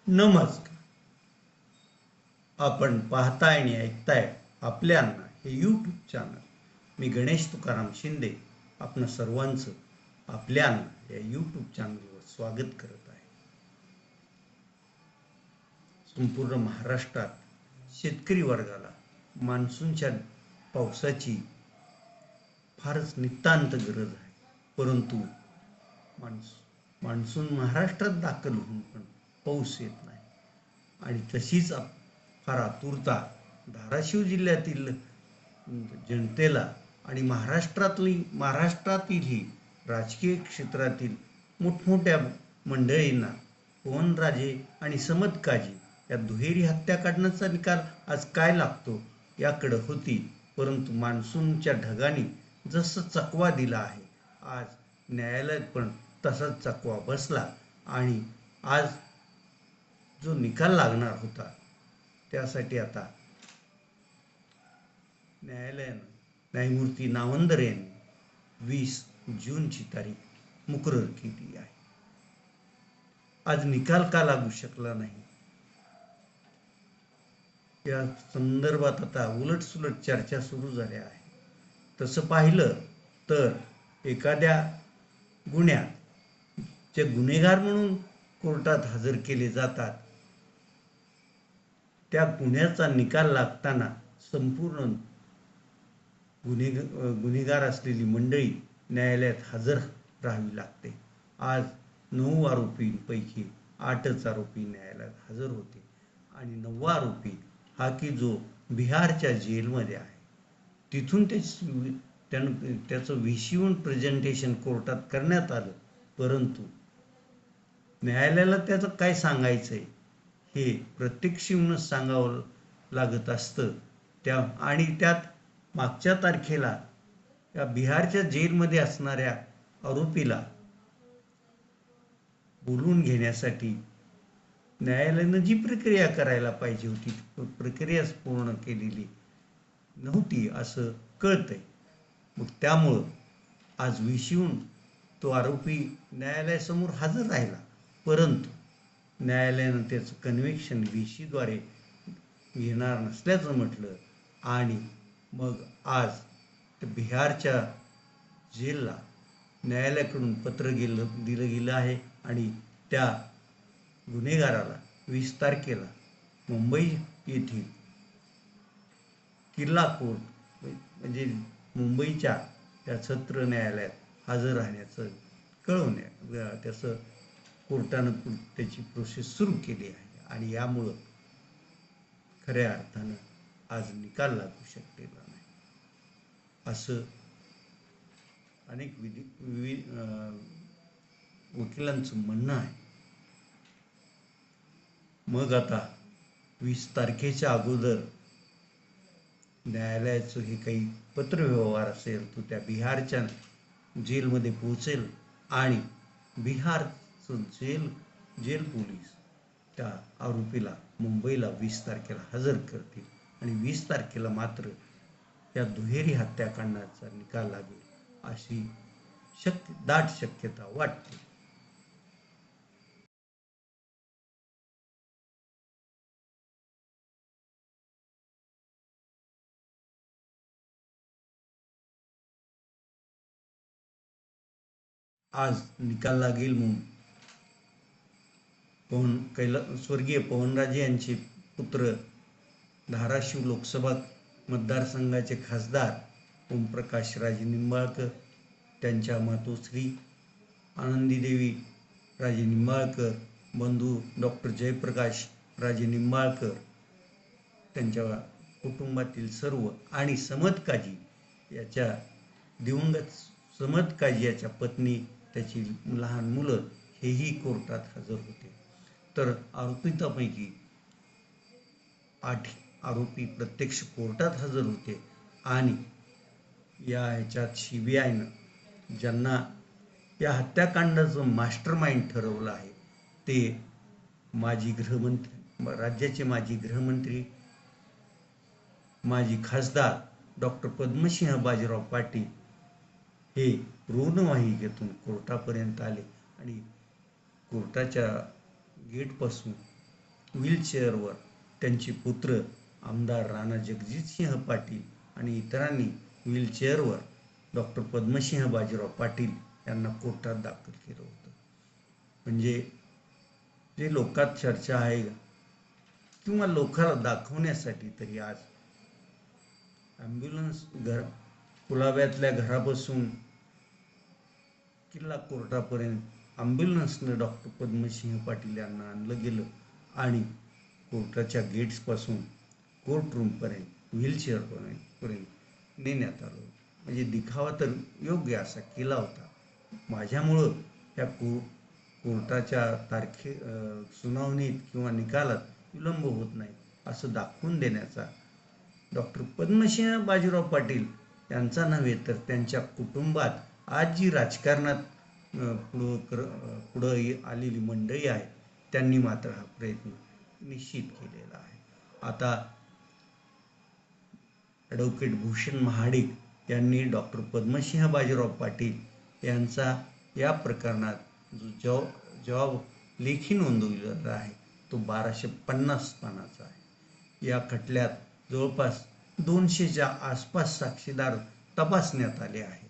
नमस्कार. आपण पाहताय आणि ऐकताय आपल्यांना हे यूट्यूब चॅनल. मी गणेश तुकाराम शिंदे आपण सर्वांचं आपल्यांना या यूट्यूब चॅनलवर स्वागत करत आहे. संपूर्ण महाराष्ट्रात शेतकरी वर्गाला मान्सूनच्या पावसाची फारच नितांत गरज आहे, परंतु मान्सून महाराष्ट्रात दाखल होऊन पण पाऊस येत नाही. आणि तशीच फार आतुरता धाराशिव जिल्ह्यातील जनतेला आणि महाराष्ट्रातीलही राजकीय क्षेत्रातील मोठमोठ्या मंडळींना पवनराजे आणि समदकाजी या दुहेरी हत्या काढण्याचा निकाल आज काय लागतो याकडे होती. परंतु मान्सूनच्या ढगांनी जसं चकवा दिला आहे, आज न्यायालयात पण तसाच चकवा बसला आणि आज जो निकाल लागणार होता त्यासाठी आता न्यायालयानं न्यायमूर्ती नावंदर यांनी 20 जूनची तारीख मुकरर केली आहे. आज निकाल का लागू शकला नाही या संदर्भात आता उलटसुलट चर्चा सुरू झाल्या आहे. तसं पाहिलं तर एखाद्या गुन्ह्यात जे गुन्हेगार म्हणून कोर्टात हजर केले जातात, त्या गुन्ह्याचा निकाल लागताना संपूर्ण गुन्हेगार असलेली मंडळी न्यायालयात हजर राहावी लागते. आज 9 आरोपींपैकी 8च आरोपी न्यायालयात हजर होते आणि 9वा आरोपी हा की जो बिहारच्या जेलमध्ये आहे, तिथून त्याचं व्हिशिवन प्रेझेंटेशन कोर्टात करण्यात आलं. परंतु न्यायालयाला त्याचं काय सांगायचंय हे प्रत्यक्ष येऊनच सांगावं लागत असतं. आणि त्यात मागच्या तारखेला या बिहारच्या जेलमध्ये असणाऱ्या आरोपीला बोलवून घेण्यासाठी न्यायालयानं जी प्रक्रिया करायला पाहिजे होती ती प्रक्रियाच पूर्ण केलेली नव्हती असं कळतंय. मग त्यामुळं आज व्हिशिवून तो आरोपी न्यायालयासमोर हजर राहिला, परंतु न्यायालयानं त्याचं कन्व्हिक्शन व्हीसीद्वारे घेणार नसल्याचं म्हटलं आणि मग आज बिहारच्या जेलला न्यायालयाकडून पत्र दिलं गेलं आहे आणि त्या गुन्हेगाराला 20 तारखेला मुंबई येथील किल्ला कोर्ट म्हणजे मुंबईच्या त्या सत्र न्यायालयात हजर राहण्याचं त्याचं कोर्टानं त्याची प्रोसेस सुरू केली आहे आणि यामुळं खऱ्या अर्थानं आज निकाल लागू शकलेला नाही असं अनेक वकिलांचं म्हणणं आहे. मग आता 20 तारखेच्या अगोदर न्यायालयाचं हे काही पत्रव्यवहार असेल तो त्या बिहारच्या जेलमध्ये पोहोचेल आणि बिहारचं जेल पोलीस त्या आरोपीला मुंबईला 20 तारखेला हजर करतील आणि 20 तारखेला मात्र या दुहेरी हत्याकांडाचा निकाल लागेल अशी दाट शक्यता वाटते. आज निकाल लागेल म्हणून स्वर्गीय पवनराजे यांचे पुत्र धाराशिव लोकसभा मतदारसंघाचे खासदार ओमप्रकाश राजे निंबाळकर, त्यांच्या मातोश्री आनंदीदेवी राजे निंबाळकर, बंधू डॉक्टर जयप्रकाश राजे निंबाळकर, त्यांच्या कुटुंबातील सर्व आणि समदकाजी याच्या दिवंगत समदकाजी याच्या पत्नी, त्याची लहान मुलं हेही कोर्टात हजर होते. तर आरोपितांपैकी 8 आरोपी प्रत्यक्ष कोर्टात हजर होते आणि याच्यात CBIनं ज्यांना या हत्याकांडाचं मास्टरमाइंड ठरवलं आहे ते राज्याचे माजी गृहमंत्री, माजी खासदार डॉक्टर पद्मसिंह बाजीराव पाटील हे रुग्णवाहिकेतून कोर्टापर्यंत आले आणि कोर्टाच्या गेटपासून व्हीलचेअरवर त्यांचे पुत्र आमदार राणा जगजितसिंह पाटील आणि इतरांनी व्हीलचेअरवर डॉक्टर पद्मसिंह बाजीराव पाटील यांना कोर्टात दाखल केलं होतं. म्हणजे जे लोकात चर्चा आहे किंवा लोकांना दाखवण्यासाठी तरी आज ॲम्ब्युलन्स कुलाब्यातल्या घरापासून किल्ला कोर्टापर्यंत ॲम्ब्युलन्सनं डॉक्टर पद्मसिंह पाटील यांना आणलं गेलं आणि कोर्टाच्या गेट्सपासून कोर्ट रूमपर्यंत व्हीलचेअरपर्यंत नेण्यात आलं. म्हणजे दिखावा तर योग्य असा केला होता. माझ्यामुळं त्या कोर्टाच्या सुनावणीत किंवा निकालात विलंब होत नाही असं दाखवून देण्याचा डॉक्टर पद्मसिंह बाजीराव पाटील यांचा नव्हे तर त्यांच्या कुटुंबात आज जी राजकारणात पुढं आलेली मंडळी आहे त्यांनी मात्र हा प्रयत्न निश्चित केलेला आहे. आता ॲडव्होकेट भूषण महाडिक यांनी डॉक्टर पद्मसिंह बाजीराव पाटील यांचा या प्रकरणात जो जबाब लेखी नोंदवलेला आहे तो 1250 पानाचा आहे. या खटल्यात जवळपास 200च्या आसपास साक्षीदार तपासण्यात आले आहेत.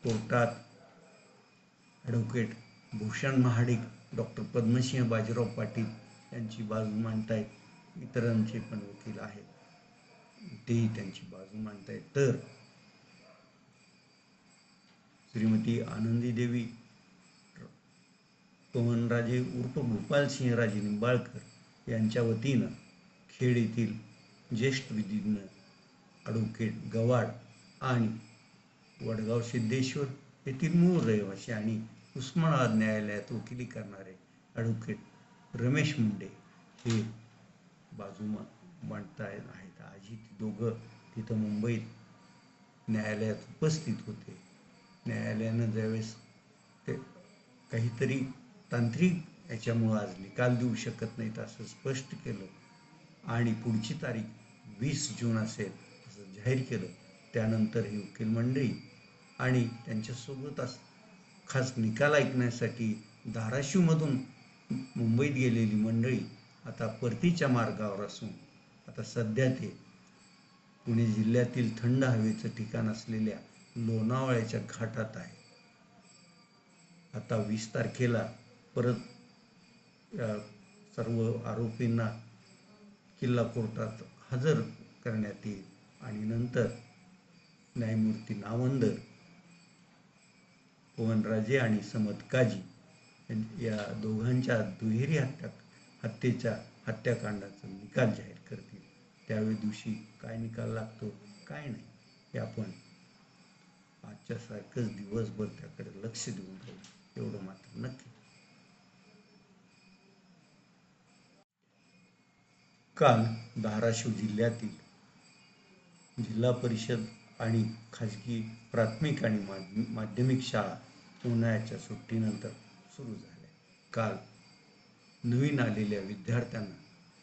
कोर्टात ॲडव्होकेट भूषण महाडिक डॉक्टर पद्मसिंह बाजीराव पाटील यांची बाजू मांडतायत. इतरांचे पण वकील आहेत, तेही त्यांची बाजू मांडतायत. तर श्रीमती आनंदी देवी पवनराजे उर्फ गोपालसिंहराजे निंबाळकर यांच्या वतीनं खेड येथील ज्येष्ठ विधिज्ञ ॲडव्होकेट गवाड आणि वडगाव सिद्धेश्वर येथील मूळ रहिवासी आणि उस्मानाबाद न्यायालयात वकिली करणारे ॲडव्होकेट रमेश मुंडे हे बाजू मांडताय आहेत. आजही ती दोघं तिथं मुंबईत न्यायालयात उपस्थित होते. न्यायालयानं ज्यावेळेस ते काहीतरी तांत्रिक याच्यामुळं आज निकाल देऊ शकत नाहीत असं स्पष्ट केलं आणि पुढची तारीख 20 जून असेल असं जाहीर केलं. त्यानंतर ही वकील मंडळी आणि त्यांच्यासोबत खास निकाल ऐकण्यासाठी धाराशिवमधून मुंबईत गेलेली मंडळी आता परतीच्या मार्गावर असून आता सध्या ते पुणे जिल्ह्यातील थंड हवेचं ठिकाण असलेल्या लोणावळ्याच्या घाटात आहे. आता 20 तारखेला परत सर्व आरोपींना किल्ला कोर्टात हजर करण्यात येईल आणि नंतर न्यायमूर्ती नावंदर, पवनराजे आणि समत काजी या दोघांच्या दुहेरी हत्येच्या हत्याकांडाचा निकाल जाहीर करतील. त्यावेळी दिवशी काय निकाल लागतो काय नाही हे आपण आजच्या सारखंच दिवसभर त्याकडे लक्ष देऊन राहू एवढं मात्र नक्की. काल धाराशिव जिल्ह्यातील जिल्हा परिषद आणि खाजगी प्राथमिक आणि माध्यमिक शाळा उन्हाळ्याच्या सुट्टीनंतर सुरू झाल्या. काल नवीन आलेल्या विद्यार्थ्यांना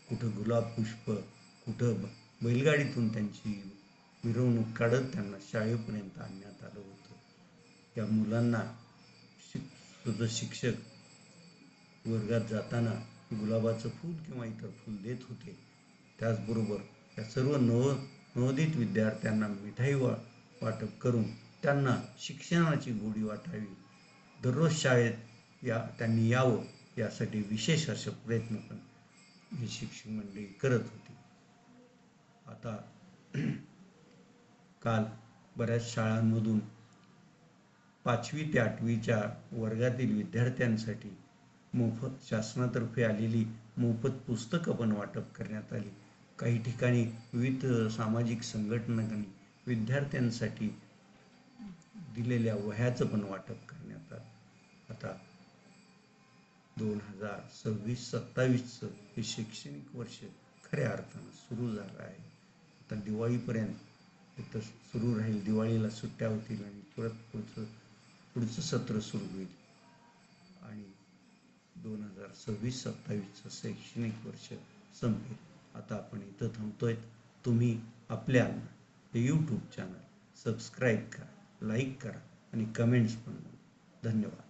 कुठं गुलाब पुष्प, कुठं बैलगाडीतून त्यांची मिरवणूक काढत त्यांना शाळेपर्यंत आणण्यात आलं होतं. या मुलांना शिक्षक वर्गात जाताना गुलाबाचं फूल किंवा इतर फूल देत होते. त्याचबरोबर या सर्व नवोदित विद्यार्थ्यांना मिठाई वाटप करून त्यांना शिक्षणाची गोडी वाटावी, दररोज शाळेत त्यांनी यावं यासाठी विशेष असे प्रयत्न पण ही शिक्षक मंडळी करत होती. आता काल बऱ्याच शाळांमधून 5वी ते 8वीच्या वर्गातील विद्यार्थ्यांसाठी मोफत शासनातर्फे आलेली मोफत पुस्तकं पण वाटप करण्यात आली. काही ठिकाणी विविध सामाजिक संघटनांनी विद्यार्थ्यांसाठी दिलेल्या वह्याचं पण वाटप करण्यात आलं. आता 2026-27 हे शैक्षणिक वर्ष खऱ्या अर्थानं सुरू झालं आहे. आता दिवाळीपर्यंत इथं सुरू राहील. दिवाळीला सुट्ट्या होतील आणि परत पुढचं सत्र सुरू होईल आणि 2026-27 शैक्षणिक वर्ष संपेल. आता आपण इथं थांबतोय. तुम्ही आपल्या हे यूट्यूब चॅनल सबस्क्राईब करा, लाईक करा आणि कमेंट्स पण. धन्यवाद.